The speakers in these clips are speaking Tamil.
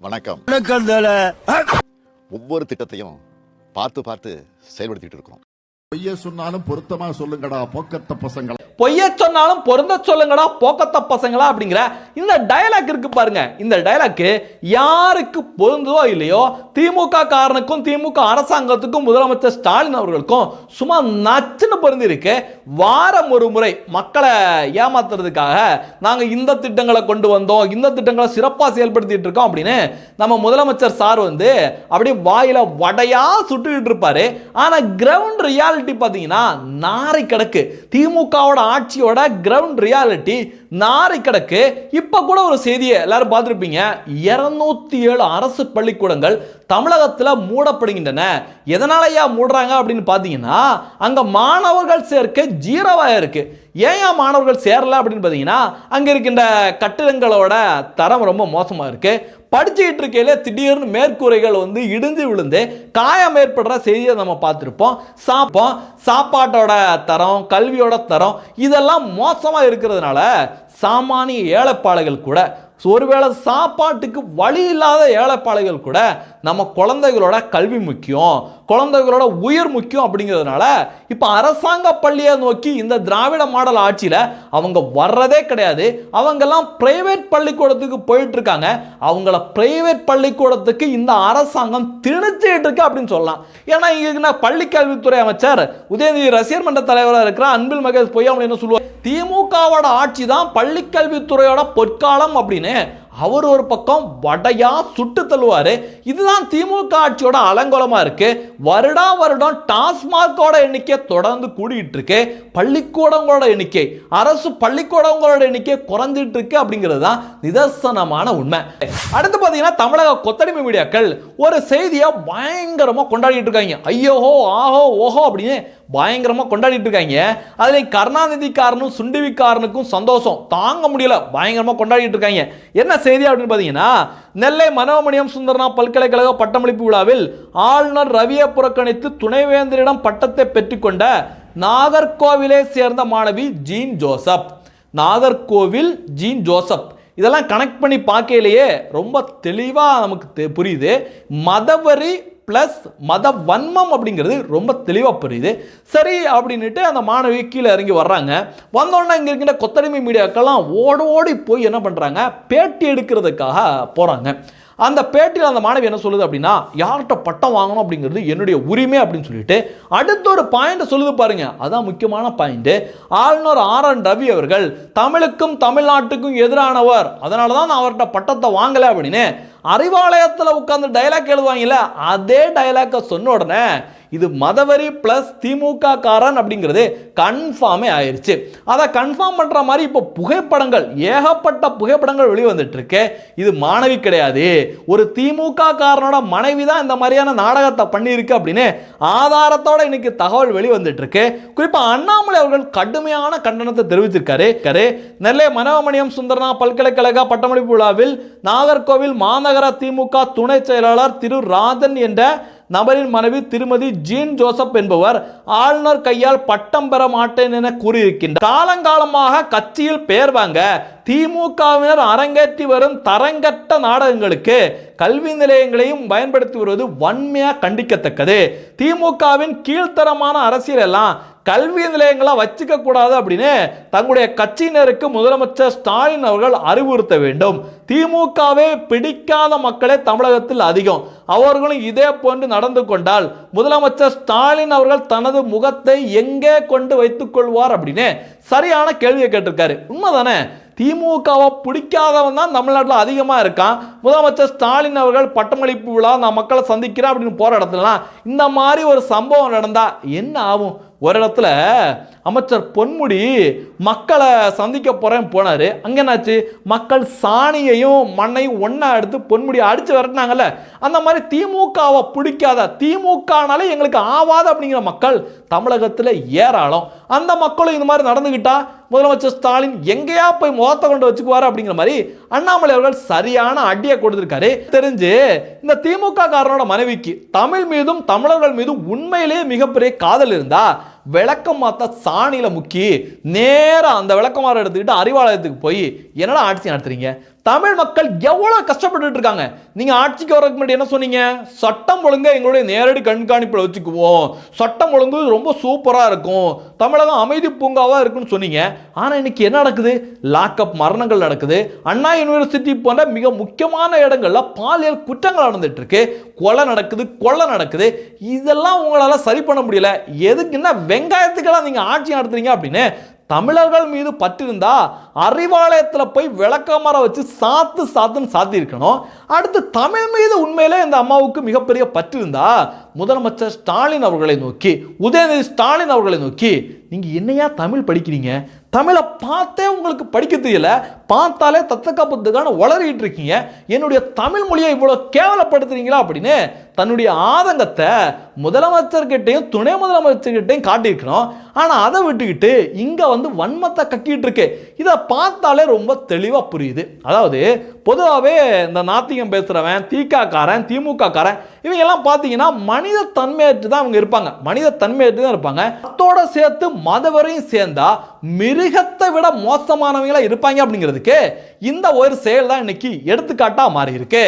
வணக்கம். ஒவ்வொரு திட்டத்தையும் பார்த்து பார்த்து செயல்படுத்திட்டு இருக்கோம். பொய்ய சொன்னாலும் பொருத்தமா சொல்லுங்கடா போக்கத்த பசங்களா. பொய்ய சொன்னாலும் பொருந்த சொல்லுங்கடா போக்கத்த பசங்களா அப்படிங்கிற இந்த டயலாக் இருக்கு பாருங்க. இந்த டயலாக் யாருக்கு பொருந்ததோ இல்லையோ திமுக காரனுக்கும் திமுக அரசாங்கத்துக்கும் முதலமைச்சர் ஸ்டாலின் அவர்களுக்கும் சும்மா நச்சுன்னு பொருந்தி இருக்கு. வாரம் ஒரு முறை மக்களை ஏமாத்துறதுக்காக நாங்க இந்த திட்டங்களை கொண்டு வந்தோம், இந்த திட்டங்களை சிறப்பாக செயல்படுத்திட்டு இருக்கோம் அப்படின்னு நம்ம முதலமைச்சர் சார் வந்து அப்படியே வாயில வடையா சுட்டுக்கிட்டு இருப்பாரு. ஆனா கிரவுண்ட் ரியாலிட்டி பாத்தீங்கன்னா நாரை கிடக்கு. திமுகவோட ஆட்சியோட கிரவுண்ட் ரியாலிட்டி நாரை கிடக்கு. இப்ப கூட ஒரு செய்தியை எல்லாரும் பார்த்திருப்பீங்க. 207 அரசு பள்ளிக்கூடங்கள் தமிழகத்தில் மூடப்படுகின்றன. எதனாலயா மூடுறாங்க அப்படின்னு பாத்தீங்கன்னா அங்க மாணவர்கள் சேர்க்கை ஜீரோவாக இருக்கு. ஏன் மாணவர்கள் சேரல அப்படின்னு பாத்தீங்கன்னா அங்க இருக்கின்ற கட்டிடங்களோட தரம் ரொம்ப மோசமா இருக்கு. படிச்சுக்கிட்டு இருக்கையில திடீர்னு மேற்கூரைகள் வந்து இடிஞ்சு விழுந்து காயம் ஏற்படுற செய்தியை நம்ம பார்த்துருப்போம். சாப்பாட்டோட தரம், கல்வியோட தரம் இதெல்லாம் மோசமாக இருக்கிறதுனால சாமானிய ஏழைப்பாளைகள் கூட, ஒருவேளை சாப்பாட்டுக்கு வழி இல்லாத ஏழைப்பாளைகள் கூட நம்ம குழந்தைகளோட கல்வி முக்கியம், குழந்தைகளோட உயிர் முக்கியம் அப்படிங்கிறதுனால இப்போ அரசாங்க பள்ளியை நோக்கி இந்த திராவிட மாடல் ஆட்சியில் அவங்க வர்றதே கிடையாது. அவங்கெல்லாம் பிரைவேட் பள்ளிக்கூடத்துக்கு போயிட்டு இருக்காங்க. அவங்கள பிரைவேட் பள்ளிக்கூடத்துக்கு இந்த அரசாங்கம் திணிச்சுட்டு இருக்கு அப்படின்னு சொல்லலாம். ஏன்னா இங்க பள்ளி கல்வித்துறை அமைச்சர் உதயநிதி ரசிகர் மன்ற தலைவராக இருக்கிற அன்பில் மகேஷ் பொய்யாமல் என்ன சொல்லுவார், திமுகவோட ஆட்சி தான் பள்ளி கல்வித்துறையோட பொற்காலம் அப்படின்னு அவர் ஒரு பக்கம் வடையா சுட்டு தள்ளுவாரு. இதுதான் திமுக ஆட்சியோட அலங்கோலமா இருக்கு. வருடம் டாஸ்மாகோட எண்ணிக்கை தொடர்ந்து கூடிட்டு இருக்கு. பள்ளிக்கூடங்களோட எண்ணிக்கை, அரசு பள்ளிக்கூடங்களோட எண்ணிக்கை குறைஞ்சிட்டு இருக்கு அப்படிங்கிறது தான் நிதர்சனமான உண்மை. அடுத்து பாத்தீங்கன்னா தமிழக கொத்தடிமை மீடியாக்கள் ஒரு செய்தியை பயங்கரமா கொண்டாடிட்டு இருக்காங்க. ஐயோஹோ ஆஹோ ஓஹோ அப்படின்னு பயங்கரமா கொண்டாடிட்டு இருக்காங்க. அதுல கருணாநிதிக்காரனும் சுண்டிவிக்காரனுக்கும் சந்தோஷம் தாங்க முடியல, பயங்கரமா கொண்டாடிட்டு இருக்காங்க. என்ன செய்தி அப்படின்னு பாத்தீங்கன்னா, நெல்லை மனோமணியம் சுந்தரனா பல்கலைக்கழக பட்டமளிப்பு விழாவில் ஆளுநர் ரவியை புறக்கணித்து துணைவேந்தரிடம் பட்டத்தை பெற்றுக்கொண்ட நாகர்கோவிலை சேர்ந்த மாணவி Jean Joseph. Nagercoil Jean Joseph இதெல்லாம் கனெக்ட் பண்ணி பார்க்கையிலேயே ரொம்ப தெளிவாக நமக்கு புரியுது. மதவரி பிளஸ் மத வன்மம் அப்படிங்கிறது ரொம்ப தெளிவாக புரியுது. சரி அப்படின்ட்டு அந்த மாணவி கீழே இறங்கி வர்றாங்க. வந்தோடனே இங்கே இருக்கின்ற கொத்தடிமை மீடியாக்கெல்லாம் ஓடி போய் என்ன பண்ணுறாங்க, பேட்டி எடுக்கிறதுக்காக போகிறாங்க. அந்த பேட்டியில் அந்த மாணவி என்ன சொல்லுது அப்படின்னா, யார்கிட்ட பட்டம் வாங்கணும் அப்படிங்கிறது என்னுடைய உரிமை அப்படின்னு சொல்லிட்டு அடுத்த ஒரு பாயிண்ட் சொல்லுது பாருங்க. அதான் முக்கியமான பாயிண்ட். ஆளுநர் RN ரவி அவர்கள் தமிழுக்கும் தமிழ்நாட்டுக்கும் எதிரானவர், அதனால தான் நான் அவர்கிட்ட பட்டத்தை வாங்கலை அப்படின்னு அறிவாலயத்தில் உட்கார்ந்து டைலாக் எழுதுவாங்கல்ல, அதே டைலாக்கை சொன்ன உடனே இது மதவரி பிளஸ் திமுக காரன் அப்படிங்கிறது கன்ஃபார்மே ஆயிடுச்சு. அதை கன்ஃபார்ம் பண்ற மாதிரி இப்போ புகைப்படங்கள், ஏகப்பட்ட புகைப்படங்கள் வெளிவந்துட்டு இருக்கு. இது மாணவி கிடையாது, ஒரு திமுக காரனோட மனைவி தான் இந்த மாதிரியான நாடகத்தை பண்ணியிருக்கு அப்படின்னு ஆதாரத்தோட இன்னைக்கு தகவல் வெளிவந்துட்டு இருக்கு. குறிப்பா அண்ணாமலை அவர்கள் கடுமையான கண்டனத்தை தெரிவித்திருக்காரு. நெல்லை மனோமணியம் சுந்தரனா பல்கலைக்கழக பட்டமளிப்பு விழாவில் நாகர்கோவில் மாநகர திமுக துணை செயலாளர் திரு ராஜன் என்ற நபரின் மனைவி திருமதி ஜீன் ஜோசப் என்பவர் ஆளுநர் கையால் பட்டம் பெற மாட்டேன் என கூறியிருக்கின்றார். காலங்காலமாக கட்சியில் பெயர் வாங்க திமுகவினர் அரங்கேற்றி வரும் தரங்கட்ட நாடகங்களுக்கு கல்வி நிலையங்களையும் பயன்படுத்தி வருவது வன்மையாக கண்டிக்கத்தக்கது. திமுகவின் கீழ்த்தரமான அரசியல் எல்லாம் கல்வி நிலையங்களை வச்சுக்க கூடாது அப்படின்னு தங்களுடைய கட்சியினருக்கு முதலமைச்சர் ஸ்டாலின் அவர்கள் அறிவுறுத்த வேண்டும். திமுகவே பிடிக்காத மக்களே தமிழகத்தில் அதிகம். அவர்களும் இதே போன்று நடந்து கொண்டால் முதலமைச்சர் ஸ்டாலின் அவர்கள் தனது முகத்தை எங்கே கொண்டு வைத்துக் கொள்வார் அப்படின்னு சரியான கேள்வியை கேட்டிருக்காரு. உண்மைதானே? திமுகவை பிடிக்காதவன் தான் தமிழ்நாட்டில் அதிகமாக இருக்கான். முதலமைச்சர் ஸ்டாலின் அவர்கள் பட்டமளிப்பு விழா நான் மக்களை சந்திக்கிறேன் அப்படின்னு போகிற இடத்துலலாம் இந்த மாதிரி ஒரு சம்பவம் நடந்தால் என்ன ஆகும்? ஒரு இடத்துல அமைச்சர் பொன்முடி மக்களை சந்திக்க போறேன் போனாரு. அங்க என்னாச்சு, மக்கள் சாணியையும் மண்ணையும் ஒன்னா எடுத்து பொன்முடியை அடிச்சு விரட்டினாங்கல்ல. அந்த மாதிரி திமுகவை பிடிக்காத, திமுகனாலே எங்களுக்கு ஆவாது அப்படிங்கிற மக்கள் தமிழகத்தில் ஏராளம். அந்த மக்களும் இந்த மாதிரி நடந்துகிட்டா முதலமைச்சர் ஸ்டாலின் எங்கேயா போய் முகத்தை கொண்டு வச்சுக்குவாரு அப்படிங்கிற மாதிரி அண்ணாமலை அவர்கள் சரியான அடியை கொடுத்திருக்காரு. தெரிஞ்சு இந்த திமுக காரனோட மனைவிக்கு தமிழ் மீதும் தமிழர்கள் மீதும் உண்மையிலேயே மிகப்பெரிய காதல் இருந்தா விளக்கம் மாத்த சாணியில முக்கி நேரா அந்த விளக்கமாற எடுத்துக்கிட்டு அறிவாலயத்துக்கு போய் என்னடா ஆட்சி நடத்துறீங்க, தமிழ் மக்கள் எவ்வளவு கஷ்டப்பட்டு இருக்காங்க. நீங்க ஆட்சிக்கு வரதுக்கு முன்னாடி என்ன சொன்னீங்க? சட்டம் ஒழுங்கை எங்களுடைய நேரடி கண்காணிப்பில் வச்சுக்குவோம், சட்டம் ஒழுங்கு ரொம்ப சூப்பரா இருக்கும், தமிழகம் அமைதி பூங்காவா இருக்குன்னு சொன்னீங்க. ஆனா இன்னைக்கு என்ன நடக்குது? லாக்அப் மரணங்கள் நடக்குது. அண்ணா யூனிவர்சிட்டி போன்ற மிக முக்கியமான இடங்கள்ல பாலியல் குற்றங்கள் நடந்துட்டு இருக்கு, கொலை நடக்குது, கொள்ளை நடக்குது. இதெல்லாம் உங்களால சரி பண்ண முடியல. எதுக்குன்னா வெங்காயத்துக்கெல்லாம் நீங்க ஆட்சி நடத்துறீங்க அப்படின்னு தமிழர்கள் மீது பற்று இருந்தா அறிவாலயத்தில் போய் விளக்கமரம் வச்சு சாத்துன்னு சாத்தி இருக்கணும். அடுத்து தமிழ் மீது உண்மையிலே இந்த அம்மாவுக்கு மிகப்பெரிய பற்று இருந்தா முதலமைச்சர் ஸ்டாலின் அவர்களை நோக்கி, உதயநிதி ஸ்டாலின் அவர்களை நோக்கி, நீங்க என்னையா தமிழ் படிக்கிறீங்க? தமிழை பார்த்தே உங்களுக்கு படிக்க தெரியல, பார்த்தாலே தத்தக்காப்புக்கான வளரிட்டு இருக்கீங்க, என்னுடைய தமிழ் மொழியை இவ்வளவு கேவலப்படுத்துறீங்களா அப்படின்னு தன்னுடைய ஆதங்கத்தை முதலமைச்சர்கிட்டையும் துணை முதலமைச்சர்கிட்டையும் காட்டியிருக்கணும். ஆனா அதை விட்டுக்கிட்டு இங்க வந்து வன்மத்தை கக்கிட்டு இருக்கு. இதை பார்த்தாலே ரொம்ப தெளிவா புரியுது. அதாவது பொதுவாகவே இந்த நாத்திகம் பேசுறவன், திகாக்காரன், திமுக காரன், இவங்க எல்லாம் பார்த்தீங்கன்னா மனித தன்மையற்று தான் அவங்க இருப்பாங்க, மனித தன்மையற்று தான் இருப்பாங்க. அதோட சேர்த்து மதவரையும் சேர்ந்தா மிருகத்தை விட மோசமானவங்களா இருப்பாங்க அப்படிங்கிறதுக்கு இந்த ஒரு செயல் தான் இன்னைக்கு எடுத்துக்காட்டா மாறி இருக்கு.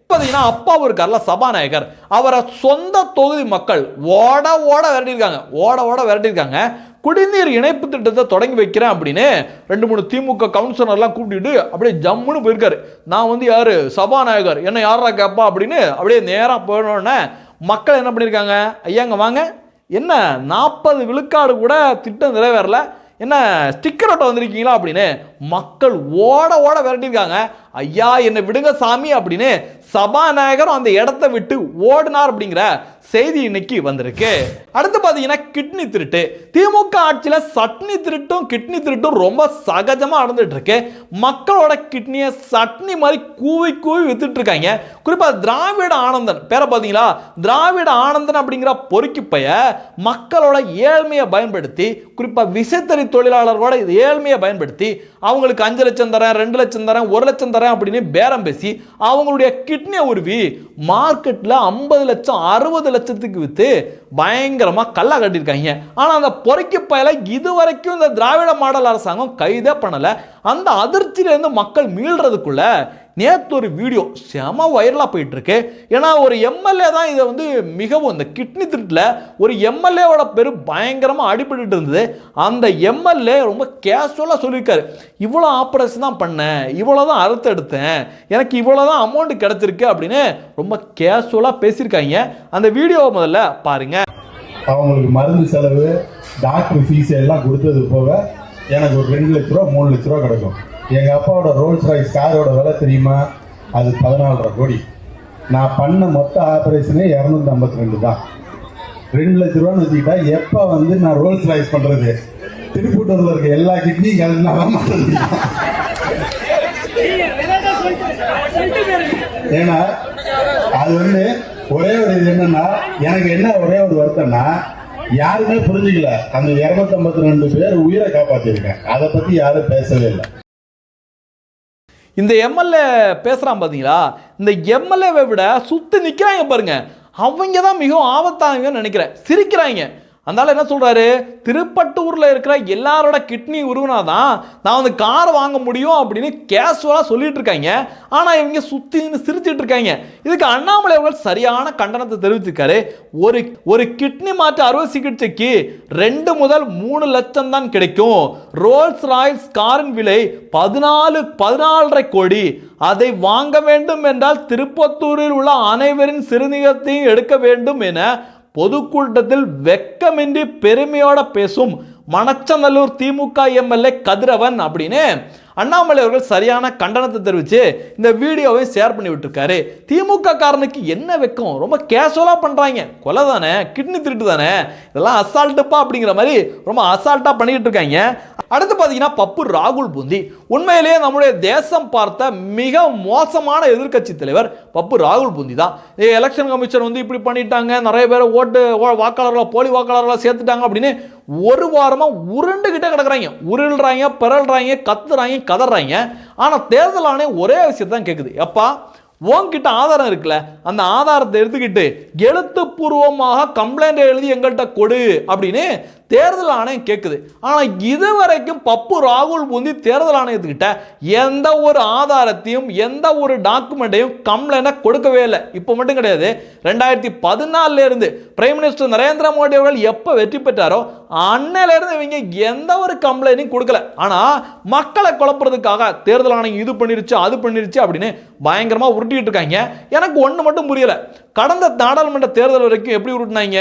பார்த்தீங்கன்னா அப்பா இருக்கார்ல சபாநாயகர், அவரை சொந்த தொகுதி மக்கள் ஓட விரட்டியிருக்காங்க. குடிநீர் இணைப்பு திட்டத்தை தொடங்கி வைக்கிறேன் அப்படின்னு 2-3 திமுக கவுன்சிலர்லாம் கூப்பிட்டு அப்படியே ஜம்முன்னு போயிருக்காரு. நான் வந்து யாரு சபாநாயகர், என்ன யாரா கேப்பா அப்படின்னு அப்படியே நேராக போயிடணுன்னே மக்கள் என்ன பண்ணியிருக்காங்க? ஐயாங்க வாங்க, என்ன 40 விழுக்காடு கூட திட்டம் நிறைவேறல, என்ன ஸ்டிக்கர் ஒட்ட வந்திருக்கீங்களா அப்படின்னு மக்கள் ஓட விரட்டியிருக்காங்க. ஐயா என்னை விடுங்க சாமி அப்படின்னு சபாநாயகரும் அந்த இடத்தை விட்டு ஓடினார் அப்படிங்கிற செய்தி இன்னைக்கு வந்திருக்கு. அடுத்து பார்த்தீங்கன்னா கிட்னி திருட்டு. திமுக ஆட்சியில் சட்னி திருட்டும் கிட்னி திருட்டும் ரொம்ப சகஜமா நடந்துட்டு இருக்கு. மக்களோட கிட்னியை சட்னி மாதிரி கூவி வித்துட்டு இருக்காங்க. குறிப்பா திராவிட ஆனந்தன் பேரை பார்த்தீங்களா? திராவிட ஆனந்தன் அப்படிங்கிற பொறுக்கி பைய மக்களோட ஏழ்மையை பயன்படுத்தி, குறிப்பா விசைத்தறி தொழிலாளர்களோட ஏழ்மையை பயன்படுத்தி அவங்களுக்கு 5 லட்சம் தரேன், 2 லட்சம் தரேன், 1 லட்சம் தரேன் அப்படின்னு பேரம் பேசி அவங்களுடைய கிட்னியை உருவி மார்க்கெட்ல 50 லட்சம் 60 லட்சத்துக்கு வித்து பயங்கரமா கல்லா கட்டியிருக்காங்க. ஆனா அந்த பொறுக்கி பயல இதுவரைக்கும் இந்த திராவிட மாடல் அரசாங்கம் கைதே பண்ணல. அந்த அதிர்ச்சியிலிருந்து மக்கள் மீள்றதுக்குள்ள நேற்று ஒரு வீடியோ செம வைரலாக போயிட்டு இருக்கு. ஏன்னா ஒரு எம்எல்ஏ தான் இதை வந்து மிகவும் இந்த கிட்னி திருட்டில் ஒரு எம்எல்ஏவோட பேரு பயங்கரமாக அடிபட்டு இருந்தது. அந்த எம்எல்ஏ ரொம்ப கேஷுவலாக சொல்லியிருக்காரு, இவ்வளோ ஆப்ரேஷன் தான் பண்ணேன், இவ்வளோ தான் அறுத்து எடுத்தேன், எனக்கு இவ்வளோ தான் அமௌண்ட் கிடைச்சிருக்கு அப்படின்னு ரொம்ப கேஷுவலாக பேசியிருக்காங்க. அந்த வீடியோவை முதல்ல பாருங்க. அவங்களுக்கு மருந்து செலவு, டாக்டர் ஃபீஸ் எல்லாம் கொடுத்தது போக எனக்கு ஒரு 2 லட்ச ரூபா 3 லட்ச ரூபா கிடைக்கும். எங்கள் அப்பாவோட ரோல்ஸ் ராய்ஸ் காரோட விலை தெரியுமா? அது 14.5 கோடி. நான் பண்ண மொத்த ஆப்ரேஷனே 252 தான். 2 லட்ச ரூபான்னு வச்சுக்கிட்டா எப்போ வந்து நான் ரோல்ஸ் ராய்ஸ் பண்ணுறது? திருப்பூட்டூரில் இருக்க எல்லா கிட்னியும் கலந்தாலும் ஏன்னா அது வந்து ஒரே ஒரு இது என்னன்னா, எனக்கு என்ன ஒரே ஒரு வருத்தம்னா, யாருமே புரிஞ்சுக்கல அந்த 252 பேர் உயிரை காப்பாற்றிருக்கேன். அதை பற்றி யாரும் பேசவே இல்லை. இந்த எம்எல்ஏ பேசுறான் பாத்தீங்களா? இந்த எம்எல்ஏவை விட சுத்தி நிக்கிறாங்க பாருங்க, அவங்க தான் மிகவும் ஆபத்தானவங்கன்னு நினைக்கிறேன். சிரிக்கிறாங்க. அதனால என்ன சொல்றாரு? திருப்பட்டூர்ல இருக்கிற எல்லாரோட கிட்னி உருவினாதான் நான் வந்து கார் வாங்க முடியும் அப்படின்னு கேஷுவலா சொல்லிட்டு இருக்காங்க. ஆனா இவங்க சுத்தி சிரிச்சிட்டு இருக்காங்க. இதுக்கு அண்ணாமலை அவர்கள் சரியான கண்டனத்தை தெரிவிச்சிருக்காரு. ஒரு கிட்னி மாற்று அறுவை சிகிச்சைக்கு 2 முதல் 3 லட்சம் தான் கிடைக்கும். ரோல்ஸ் ராய்ஸ் காரின் விலை 14.5 கோடி. அதை வாங்க வேண்டும் என்றால் திருப்பத்தூரில் உள்ள அனைவரின் சிறுநீரகத்தையும் எடுக்க வேண்டும் என பொதுக்கூட்டத்தில் வெக்கமின்றி பெருமையோட பேசும் மணச்சநல்லூர் திமுக எம்எல்ஏ கதிரவன் அப்படின்னு அண்ணாமலை அவர்கள் சரியான கண்டனத்தை தெரிவித்து இந்த வீடியோவை ஷேர் பண்ணி விட்டுருக்காரு. திமுக காரனுக்கு என்ன வெக்கம்? ரொம்ப கேஷுவலாக பண்ணுறாங்க. கொலை தானே, கிட்னி திருட்டு தானே, இதெல்லாம் அசால்ட்டுப்பா அப்படிங்கிற மாதிரி ரொம்ப அசால்ட்டாக பண்ணிக்கிட்டு இருக்காங்க. அடுத்து பார்த்தீங்கன்னா பப்பு ராகுல் பூந்தி. உண்மையிலேயே நம்முடைய தேசம் பார்த்த மிக மோசமான எதிர்க்கட்சி தலைவர் பப்பு ராகுல் பூந்தி தான். எலெக்ஷன் கமிஷன் வந்து இப்படி பண்ணிட்டாங்க, நிறைய பேர் வாக்காளர்களை போலி வாக்காளர்களை சேர்த்துட்டாங்க அப்படின்னு ஒரு வாரமாக உருண்டுகிட்டே கிடக்குறாங்க. உருள்றாங்க, பிறல்றாங்க, கத்துறாங்க, கதறாங்க. ஆனால் தேர்தல் ஆணையம் ஒரே விஷயத்தை தான் கேட்குது, எப்பா உன்கிட்ட ஆதாரம் இருக்குல்ல, அந்த ஆதாரத்தை எடுத்துக்கிட்டு எழுத்துப்பூர்வமாக கம்ப்ளைண்ட் எழுதி எங்கள்கிட்ட கொடு அப்படின்னு தேர்தல் ஆணையம் கேட்குது. ஆனால் இதுவரைக்கும் பப்பு ராகுல் பூந்தி தேர்தல் ஆணையத்துக்கிட்ட எந்த ஒரு ஆதாரத்தையும் எந்த ஒரு டாக்குமெண்ட்டையும் கம்ப்ளைண்டாக கொடுக்கவே இல்லை. இப்போ மட்டும் கிடையாது, 2014 இருந்து பிரைம் மினிஸ்டர் நரேந்திர மோடி அவர்கள் எப்போ வெற்றி பெற்றாரோ அன்னையிலிருந்து இவங்க எந்த ஒரு கம்ப்ளைண்ட்டையும் கொடுக்கல. ஆனால் மக்களை குழப்பறதுக்காக தேர்தல் ஆணையம் இது பண்ணிருச்சு அது பண்ணிருச்சு அப்படின்னு பயங்கரமாக உருட்டிட்டு இருக்காங்க. எனக்கு ஒன்று மட்டும் புரியல, கடந்த நாடாளுமன்ற தேர்தல் வரைக்கும் எப்படி உருட்டினாங்க,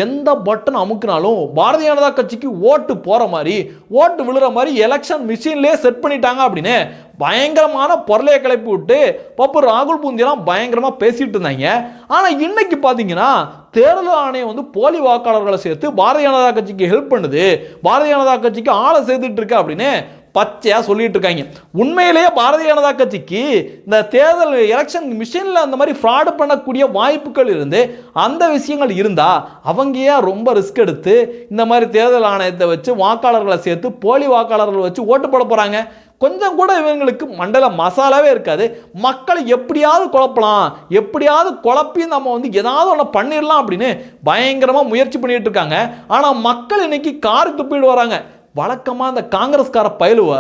எந்த பட்டன் அமுக்கினாலும் பாரதிய ஜனதா கட்சிக்கு ஓட்டு போற மாதிரி ஓட்டு விழுற மாதிரி எலெக்ஷன் மிஷின்லேயே செட் பண்ணிட்டாங்க அப்படின்னு பயங்கரமான பொருளையை கிளப்பி விட்டு பப்பு ராகுல் பூந்தியெல்லாம் பயங்கரமா பேசிட்டு இருந்தாங்க. ஆனா இன்னைக்கு பாத்தீங்கன்னா தேர்தல் ஆணையம் போலி வாக்காளர்களை சேர்த்து பாரதிய ஜனதா கட்சிக்கு ஹெல்ப் பண்ணுது, பாரதிய ஜனதா கட்சிக்கு ஆளை சேர்த்துட்டு இருக்கு அப்படின்னு பச்சையா சொல்லிட்டு இருக்காங்க. உண்மையிலேயே பாரதிய ஜனதா கட்சிக்கு இந்த தேர்தல் எலெக்ஷன் மிஷின்ல அந்த மாதிரி ஃப்ராடு பண்ணக்கூடிய வாய்ப்புகள் இருந்து அந்த விஷயங்கள் இருந்தா அவங்க ஏன் ரொம்ப ரிஸ்க் எடுத்து இந்த மாதிரி தேர்தல் ஆணையத்தை வச்சு வாக்காளர்களை சேர்த்து போலி வாக்காளர்களை வச்சு ஓட்டு போட போறாங்க? கொஞ்சம் கூட இவங்களுக்கு மண்டல மசாலாவே இருக்காது. மக்களை எப்படியாவது குழப்பலாம், எப்படியாவது குழப்பி நம்ம ஏதாவது ஒன்று பண்ணிடலாம் அப்படின்னு பயங்கரமா முயற்சி பண்ணிட்டு இருக்காங்க. ஆனா மக்கள் இன்னைக்கு காரி துப்பிட்டு வராங்க. வழக்கமாக அந்த காங்கிரஸ்கார பயிலுவ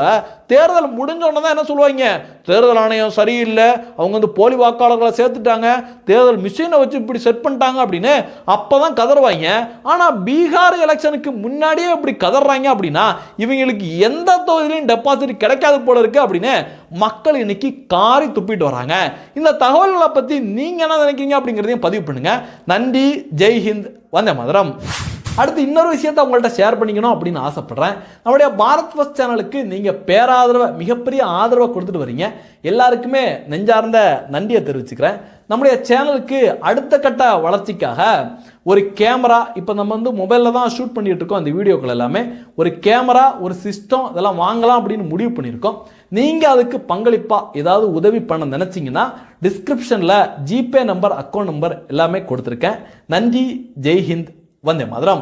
தேர்தல் முடிஞ்ச உடனே தான் என்ன சொல்லுவாங்க, தேர்தல் ஆணையம் சரியில்லை, அவங்க போலி வாக்காளர்களை சேர்த்துட்டாங்க, தேர்தல் மிஷினை வச்சு இப்படி செட் பண்ணிட்டாங்க அப்படின்னு அப்போ தான் கதறுவாங்க. ஆனால் பீகார் எலெக்ஷனுக்கு முன்னாடியே இப்படி கதறாங்க அப்படின்னா இவங்களுக்கு எந்த தொகுதியிலையும் டெபாசிட் கிடைக்காது போல இருக்கு அப்படின்னு மக்கள் இன்னைக்கு காரி துப்பிட்டு வராங்க. இந்த தகவல்களை பற்றி நீங்கள் என்ன நினைக்கிறீங்க அப்படிங்கிறதையும் பதிவு பண்ணுங்க. நன்றி, ஜெய்ஹிந்த், வந்தே மாதரம். அடுத்து இன்னொரு விஷயத்தை உங்கள்கிட்ட ஷேர் பண்ணிக்கணும் அப்படின்னு ஆசைப்படுறேன். நம்முடைய பாரத் ஃபர்ஸ்ட் சேனலுக்கு நீங்கள் பேராதரவை மிகப்பெரிய ஆதரவை கொடுத்துட்டு வரீங்க. எல்லாருக்குமே நெஞ்சார்ந்த நன்றியை தெரிவிச்சுக்கிறேன். நம்முடைய சேனலுக்கு அடுத்த கட்ட வளர்ச்சிக்காக ஒரு கேமரா, இப்போ நம்ம மொபைலில் தான் ஷூட் பண்ணிட்டு இருக்கோம் அந்த வீடியோக்கள் எல்லாமே, ஒரு கேமரா, ஒரு சிஸ்டம் இதெல்லாம் வாங்கலாம் அப்படின்னு முடிவு பண்ணியிருக்கோம். நீங்கள் அதுக்கு பங்களிப்பாக ஏதாவது உதவி பண்ண நினச்சிங்கன்னா டிஸ்கிரிப்ஷனில் ஜிபே நம்பர், அக்கௌண்ட் நம்பர் எல்லாமே கொடுத்துருக்கேன். நன்றி, ஜெய்ஹிந்த், வந்தே மாதரம்.